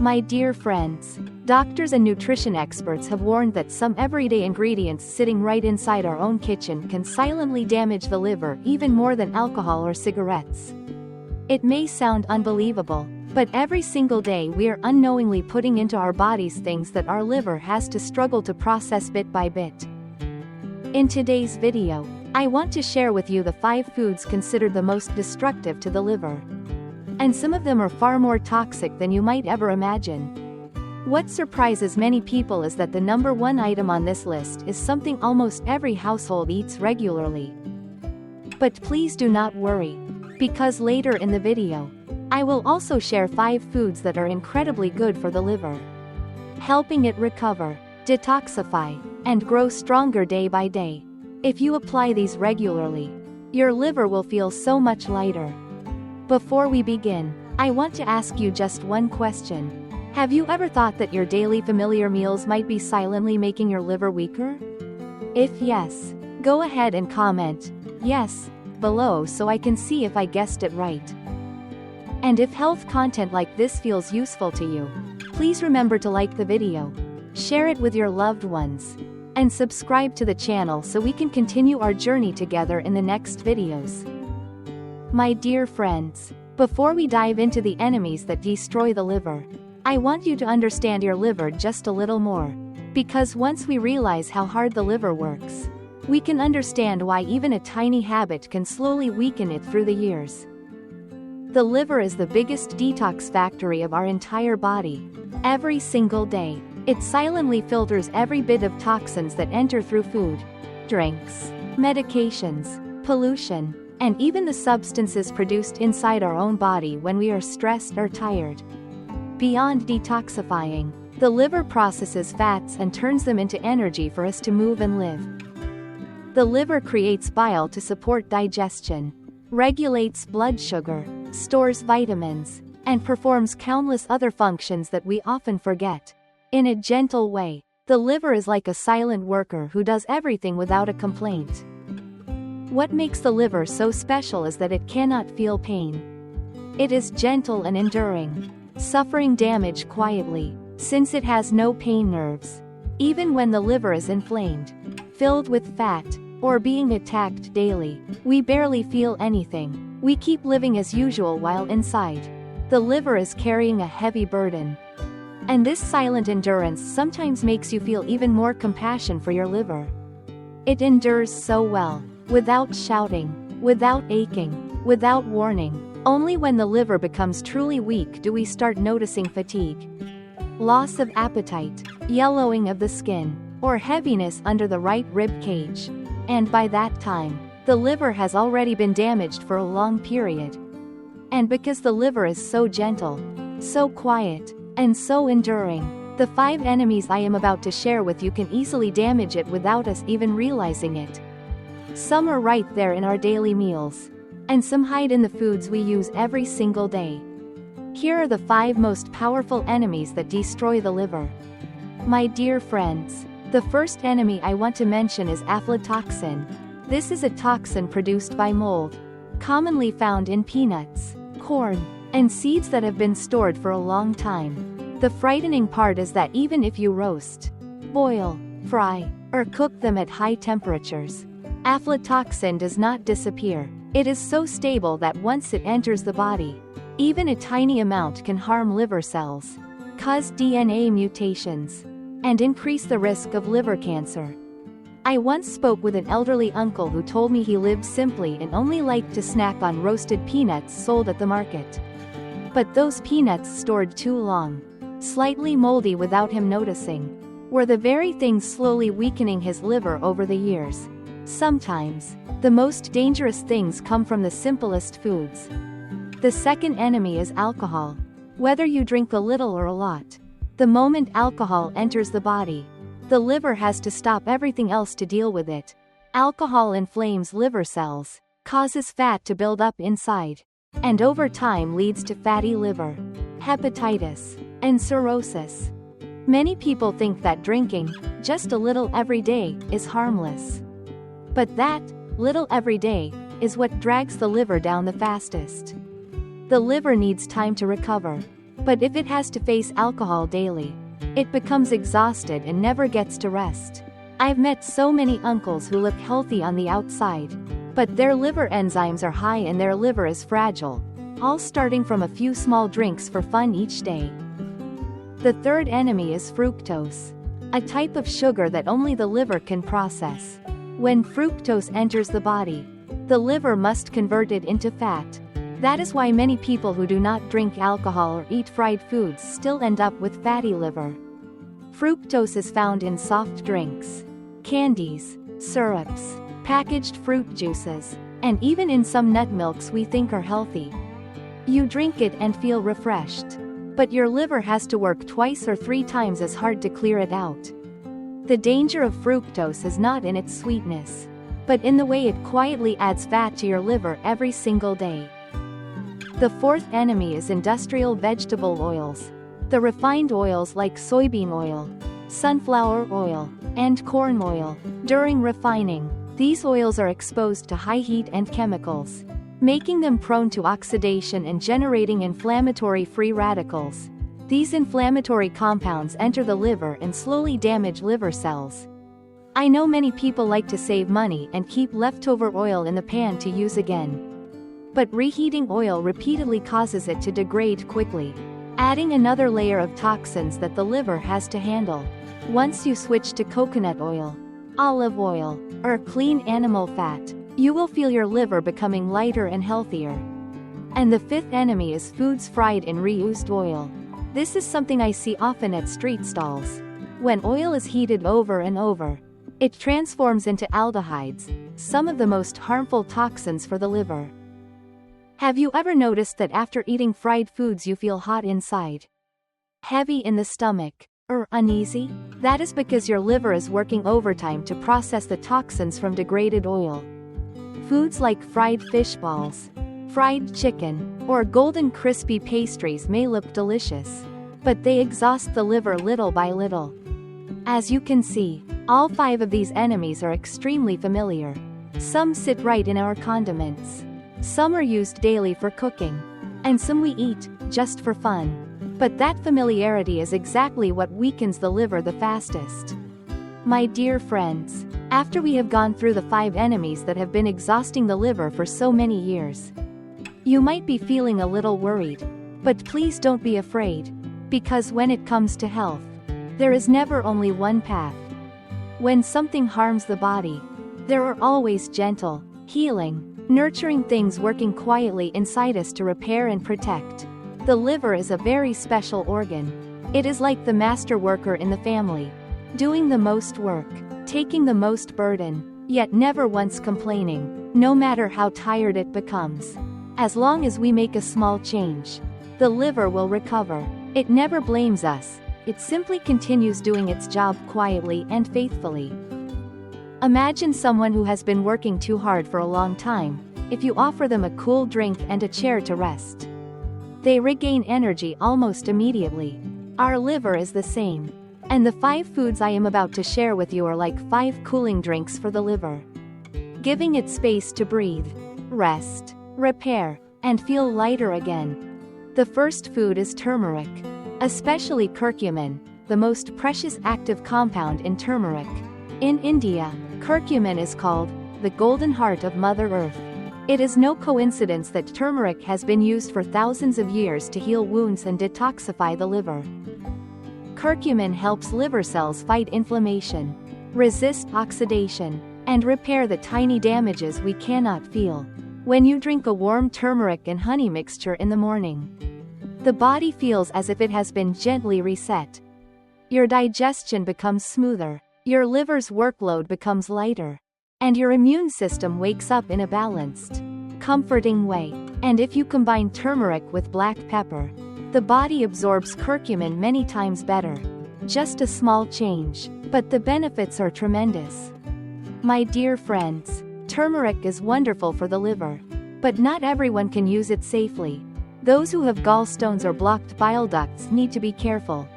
My dear friends, doctors and nutrition experts have warned that some everyday ingredients sitting right inside our own kitchen can silently damage the liver even more than alcohol or cigarettes. It may sound unbelievable, but every single day we are unknowingly putting into our bodies things that our liver has to struggle to process bit by bit. In today's video, I want to share with you the 5 foods considered the most destructive to the liver. And some of them are far more toxic than you might ever imagine. What surprises many people is that the number 1 item on this list is something almost every household eats regularly. But please do not worry, because later in the video, I will also share 5 foods that are incredibly good for the liver, helping it recover, detoxify, and grow stronger day by day. If you apply these regularly, your liver will feel so much lighter. Before we begin, I want to ask you just one question. Have you ever thought that your daily familiar meals might be silently making your liver weaker? If yes, go ahead and comment yes below so I can see if I guessed it right. And if health content like this feels useful to you, please remember to like the video, share it with your loved ones, and subscribe to the channel so we can continue our journey together in the next videos. My dear friends, before we dive into the enemies that destroy the liver, I want you to understand your liver just a little more. Because once we realize how hard the liver works, we can understand why even a tiny habit can slowly weaken it through the years. The liver is the biggest detox factory of our entire body. Every single day, it silently filters every bit of toxins that enter through food, drinks, medications, pollution, and even the substances produced inside our own body when we are stressed or tired. Beyond detoxifying, the liver processes fats and turns them into energy for us to move and live. The liver creates bile to support digestion, regulates blood sugar, stores vitamins, and performs countless other functions that we often forget. In a gentle way, the liver is like a silent worker who does everything without a complaint. What makes the liver so special is that it cannot feel pain. It is gentle and enduring, suffering damage quietly, since it has no pain nerves. Even when the liver is inflamed, filled with fat, or being attacked daily, we barely feel anything. We keep living as usual while inside, the liver is carrying a heavy burden. And this silent endurance sometimes makes you feel even more compassion for your liver. It endures so well, without shouting, without aching, without warning. Only when the liver becomes truly weak do we start noticing fatigue, loss of appetite, yellowing of the skin, or heaviness under the right rib cage. And by that time, the liver has already been damaged for a long period. And because the liver is so gentle, so quiet, and so enduring, the 5 enemies I am about to share with you can easily damage it without us even realizing it. Some are right there in our daily meals, and some hide in the foods we use every single day. Here are the 5 most powerful enemies that destroy the liver. My dear friends, the first enemy I want to mention is aflatoxin. This is a toxin produced by mold, commonly found in peanuts, corn, and seeds that have been stored for a long time. The frightening part is that even if you roast, boil, fry, or cook them at high temperatures, aflatoxin does not disappear. It is so stable that once it enters the body, even a tiny amount can harm liver cells, cause DNA mutations, and increase the risk of liver cancer. I once spoke with an elderly uncle who told me he lived simply and only liked to snack on roasted peanuts sold at the market. But those peanuts stored too long, slightly moldy without him noticing, were the very things slowly weakening his liver over the years. Sometimes, the most dangerous things come from the simplest foods. The second enemy is alcohol. Whether you drink a little or a lot, the moment alcohol enters the body, the liver has to stop everything else to deal with it. Alcohol inflames liver cells, causes fat to build up inside, and over time leads to fatty liver, hepatitis, and cirrhosis. Many people think that drinking, just a little every day, is harmless. But that, little every day, is what drags the liver down the fastest. The liver needs time to recover. But if it has to face alcohol daily, it becomes exhausted and never gets to rest. I've met so many uncles who look healthy on the outside, but their liver enzymes are high and their liver is fragile, all starting from a few small drinks for fun each day. The third enemy is fructose, a type of sugar that only the liver can process. When fructose enters the body, the liver must convert it into fat. That is why many people who do not drink alcohol or eat fried foods still end up with fatty liver. Fructose is found in soft drinks, candies, syrups, packaged fruit juices, and even in some nut milks we think are healthy. You drink it and feel refreshed, but your liver has to work twice or 3 times as hard to clear it out. The danger of fructose is not in its sweetness, but in the way it quietly adds fat to your liver every single day. The fourth enemy is industrial vegetable oils. The refined oils like soybean oil, sunflower oil, and corn oil. During refining, these oils are exposed to high heat and chemicals, making them prone to oxidation and generating inflammatory free radicals. These inflammatory compounds enter the liver and slowly damage liver cells. I know many people like to save money and keep leftover oil in the pan to use again. But reheating oil repeatedly causes it to degrade quickly, adding another layer of toxins that the liver has to handle. Once you switch to coconut oil, olive oil, or clean animal fat, you will feel your liver becoming lighter and healthier. And the fifth enemy is foods fried in reused oil. This is something I see often at street stalls. When oil is heated over and over, it transforms into aldehydes, some of the most harmful toxins for the liver. Have you ever noticed that after eating fried foods you feel hot inside, heavy in the stomach, or uneasy? That is because your liver is working overtime to process the toxins from degraded oil. Foods like fried fish balls, fried chicken, or golden crispy pastries may look delicious, but they exhaust the liver little by little. As you can see, all 5 of these enemies are extremely familiar. Some sit right in our condiments. Some are used daily for cooking, and some we eat, just for fun. But that familiarity is exactly what weakens the liver the fastest. My dear friends, after we have gone through the 5 enemies that have been exhausting the liver for so many years, you might be feeling a little worried. But please don't be afraid, because when it comes to health, there is never only one path. When something harms the body, there are always gentle, healing, nurturing things working quietly inside us to repair and protect. The liver is a very special organ. It is like the master worker in the family, doing the most work, taking the most burden, yet never once complaining, no matter how tired it becomes. As long as we make a small change, the liver will recover. It never blames us, it simply continues doing its job quietly and faithfully. Imagine someone who has been working too hard for a long time. If you offer them a cool drink and a chair to rest, they regain energy almost immediately. Our liver is the same. And the 5 foods I am about to share with you are like 5 cooling drinks for the liver, giving it space to breathe, rest, repair, and feel lighter again. The first food is turmeric, especially curcumin, the most precious active compound in turmeric. In India, curcumin is called the golden heart of Mother Earth. It is no coincidence that turmeric has been used for thousands of years to heal wounds and detoxify the liver. Curcumin helps liver cells fight inflammation, resist oxidation, and repair the tiny damages we cannot feel. When you drink a warm turmeric and honey mixture in the morning, the body feels as if it has been gently reset. Your digestion becomes smoother, your liver's workload becomes lighter, and your immune system wakes up in a balanced, comforting way. And if you combine turmeric with black pepper, the body absorbs curcumin many times better. Just a small change, but the benefits are tremendous. My dear friends, turmeric is wonderful for the liver, but not everyone can use it safely. Those who have gallstones or blocked bile ducts need to be careful,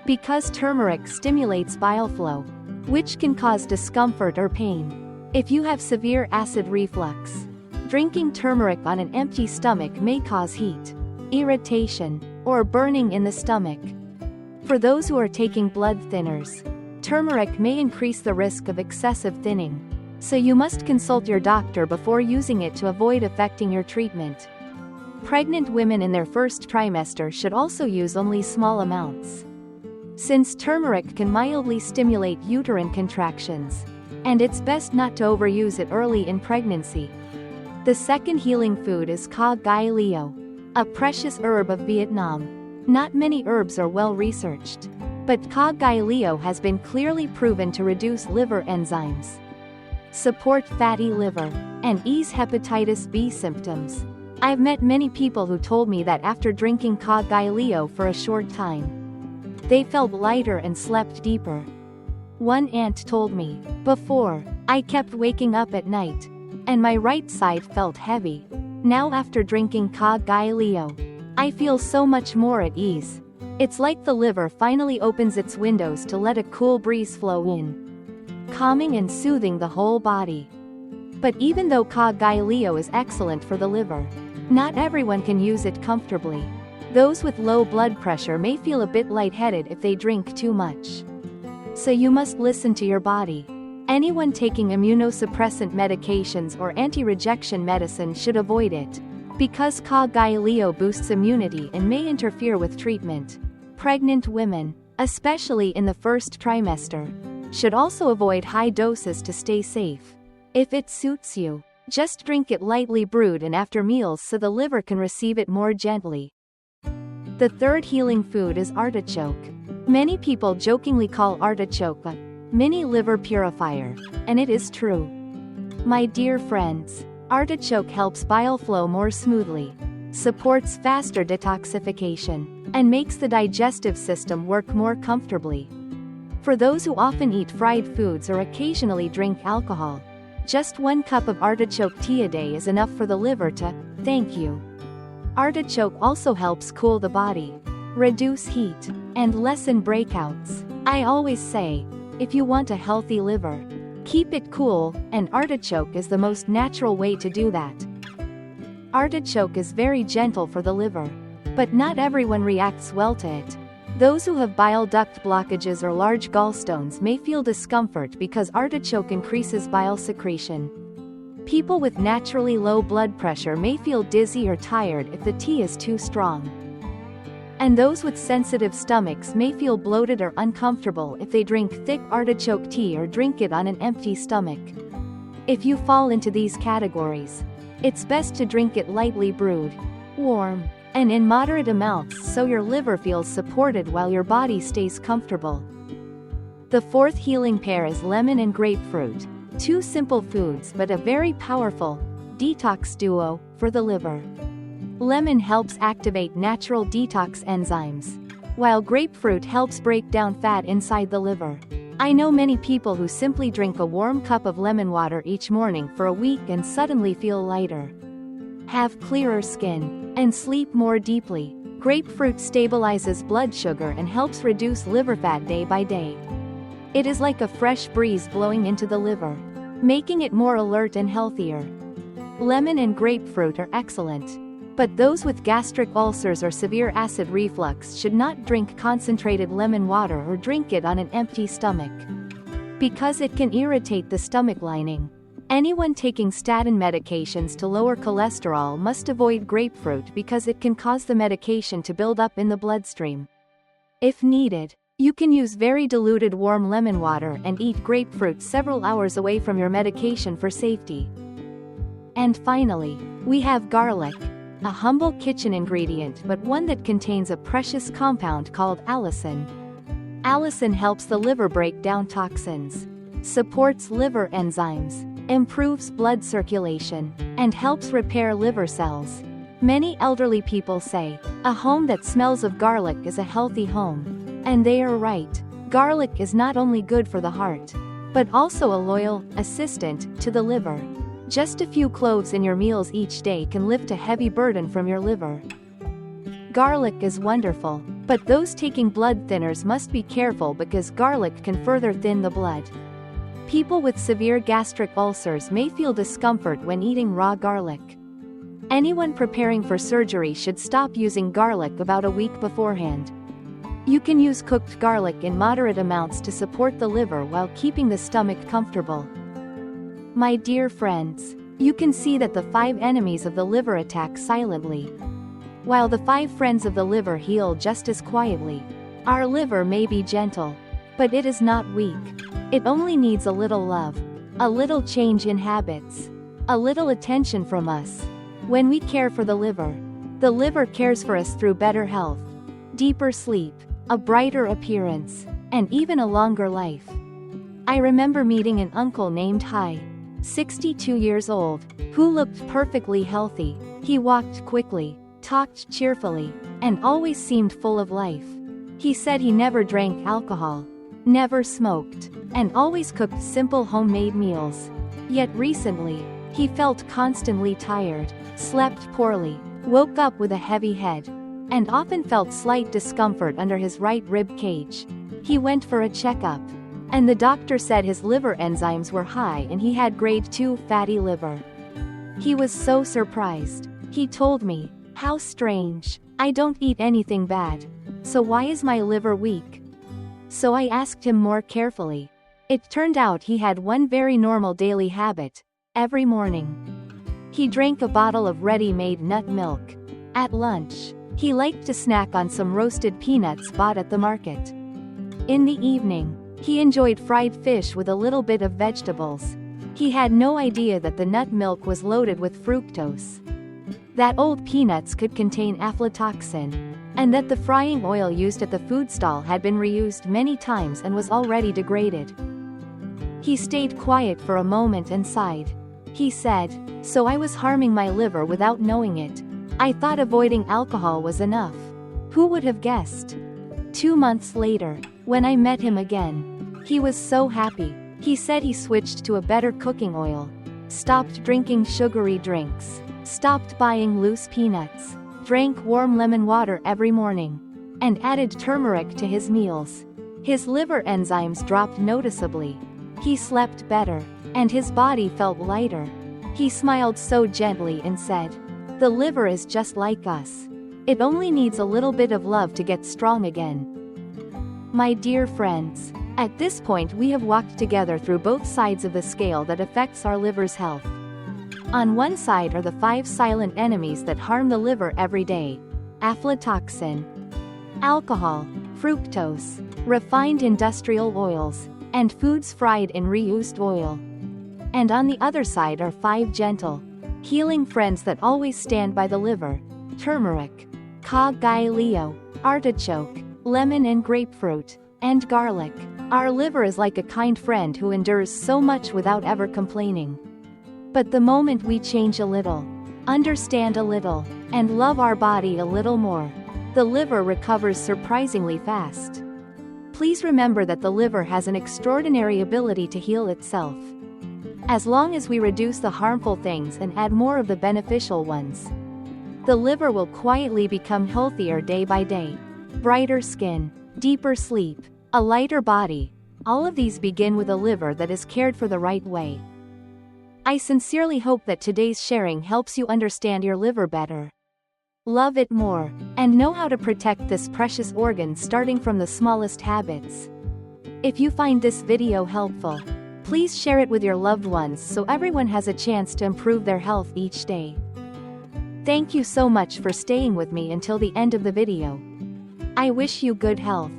because turmeric stimulates bile flow, which can cause discomfort or pain. If you have severe acid reflux, drinking turmeric on an empty stomach may cause heat, irritation, or burning in the stomach. For those who are taking blood thinners, turmeric may increase the risk of excessive thinning, so you must consult your doctor before using it to avoid affecting your treatment. Pregnant women in their first trimester should also use only small amounts, since turmeric can mildly stimulate uterine contractions, and it's best not to overuse it early in pregnancy. The second healing food is khoe, a precious herb of Vietnam. Not many herbs are well researched, but khoe has been clearly proven to reduce liver enzymes, support fatty liver, and ease hepatitis B symptoms. I've met many people who told me that after drinking khoe for a short time, they felt lighter and slept deeper. One aunt told me, "Before, I kept waking up at night, and my right side felt heavy. Now after drinking khoe, I feel so much more at ease. It's like the liver finally opens its windows to let a cool breeze flow in, calming and soothing the whole body." But even though khoe is excellent for the liver, not everyone can use it comfortably. Those with low blood pressure may feel a bit lightheaded if they drink too much. So you must listen to your body. Anyone taking immunosuppressant medications or anti-rejection medicine should avoid it, because khoe boosts immunity and may interfere with treatment. Pregnant women, especially in the first trimester, should also avoid high doses to stay safe. If it suits you, just drink it lightly brewed and after meals so the liver can receive it more gently. The third healing food is artichoke. Many people jokingly call artichoke a mini liver purifier, and it is true. My dear friends, artichoke helps bile flow more smoothly, supports faster detoxification, and makes the digestive system work more comfortably. For those who often eat fried foods or occasionally drink alcohol, just 1 cup of artichoke tea a day is enough for the liver to thank you. Artichoke also helps cool the body, reduce heat, and lessen breakouts. I always say, if you want a healthy liver, keep it cool, and artichoke is the most natural way to do that. Artichoke is very gentle for the liver, but not everyone reacts well to it. Those who have bile duct blockages or large gallstones may feel discomfort because artichoke increases bile secretion. People with naturally low blood pressure may feel dizzy or tired if the tea is too strong. And those with sensitive stomachs may feel bloated or uncomfortable if they drink thick artichoke tea or drink it on an empty stomach. If you fall into these categories, it's best to drink it lightly brewed, warm, and in moderate amounts so your liver feels supported while your body stays comfortable. The fourth healing pair is lemon and grapefruit, 2 simple foods but a very powerful detox duo for the liver. Lemon helps activate natural detox enzymes, while grapefruit helps break down fat inside the liver. I know many people who simply drink a warm cup of lemon water each morning for a week and suddenly feel lighter, have clearer skin, and sleep more deeply. Grapefruit stabilizes blood sugar and helps reduce liver fat day by day. It is like a fresh breeze blowing into the liver, making it more alert and healthier. Lemon and grapefruit are excellent, but those with gastric ulcers or severe acid reflux should not drink concentrated lemon water or drink it on an empty stomach, because it can irritate the stomach lining. Anyone taking statin medications to lower cholesterol must avoid grapefruit because it can cause the medication to build up in the bloodstream. If needed, you can use very diluted warm lemon water and eat grapefruit several hours away from your medication for safety. And finally, we have garlic, a humble kitchen ingredient but one that contains a precious compound called allicin. Allicin helps the liver break down toxins, supports liver enzymes, improves blood circulation, and helps repair liver cells. Many elderly people say, a home that smells of garlic is a healthy home. And they are right. Garlic is not only good for the heart, but also a loyal assistant to the liver. Just a few cloves in your meals each day can lift a heavy burden from your liver. Garlic is wonderful, but those taking blood thinners must be careful because garlic can further thin the blood. People with severe gastric ulcers may feel discomfort when eating raw garlic. Anyone preparing for surgery should stop using garlic about a week beforehand. You can use cooked garlic in moderate amounts to support the liver while keeping the stomach comfortable. My dear friends, you can see that the 5 enemies of the liver attack silently, while the 5 friends of the liver heal just as quietly. Our liver may be gentle, but it is not weak. It only needs a little love, a little change in habits, a little attention from us. When we care for the liver cares for us through better health, deeper sleep, a brighter appearance, and even a longer life. I remember meeting an uncle named Hai, 62 years old, who looked perfectly healthy. He walked quickly, talked cheerfully, and always seemed full of life. He said he never drank alcohol, never smoked, and always cooked simple homemade meals. Yet recently, he felt constantly tired, slept poorly, woke up with a heavy head, and often felt slight discomfort under his right rib cage. He went for a checkup, and the doctor said his liver enzymes were high and he had grade 2 fatty liver. He was so surprised. He told me, "How strange. I don't eat anything bad. So why is my liver weak?" So I asked him more carefully. It turned out he had one very normal daily habit. Every morning, he drank a bottle of ready-made nut milk. At lunch, he liked to snack on some roasted peanuts bought at the market. In the evening, he enjoyed fried fish with a little bit of vegetables. He had no idea that the nut milk was loaded with fructose, that old peanuts could contain aflatoxin, and that the frying oil used at the food stall had been reused many times and was already degraded. He stayed quiet for a moment and sighed. He said, "So I was harming my liver without knowing it. I thought avoiding alcohol was enough. Who would have guessed?" 2 months later, when I met him again, he was so happy. He said he switched to a better cooking oil, stopped drinking sugary drinks, stopped buying loose peanuts, drank warm lemon water every morning, and added turmeric to his meals. His liver enzymes dropped noticeably. He slept better, and his body felt lighter. He smiled so gently and said, "The liver is just like us. It only needs a little bit of love to get strong again." My dear friends, at this point we have walked together through both sides of the scale that affects our liver's health. On one side are the 5 silent enemies that harm the liver every day: aflatoxin, alcohol, fructose, refined industrial oils, and foods fried in reused oil. And on the other side are 5 gentle, healing friends that always stand by the liver: turmeric, khoe, artichoke, lemon and grapefruit, and garlic. Our liver is like a kind friend who endures so much without ever complaining. But the moment we change a little, understand a little, and love our body a little more, the liver recovers surprisingly fast. Please remember that the liver has an extraordinary ability to heal itself. As long as we reduce the harmful things and add more of the beneficial ones, the liver will quietly become healthier day by day. Brighter skin, deeper sleep, a lighter body, all of these begin with a liver that is cared for the right way. I sincerely hope that today's sharing helps you understand your liver better, love it more, and know how to protect this precious organ starting from the smallest habits. If you find this video helpful, please share it with your loved ones so everyone has a chance to improve their health each day. Thank you so much for staying with me until the end of the video. I wish you good health,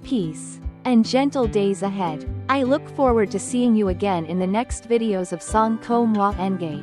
peace, and gentle days ahead. I look forward to seeing you again in the next videos of Solanum Procumbens.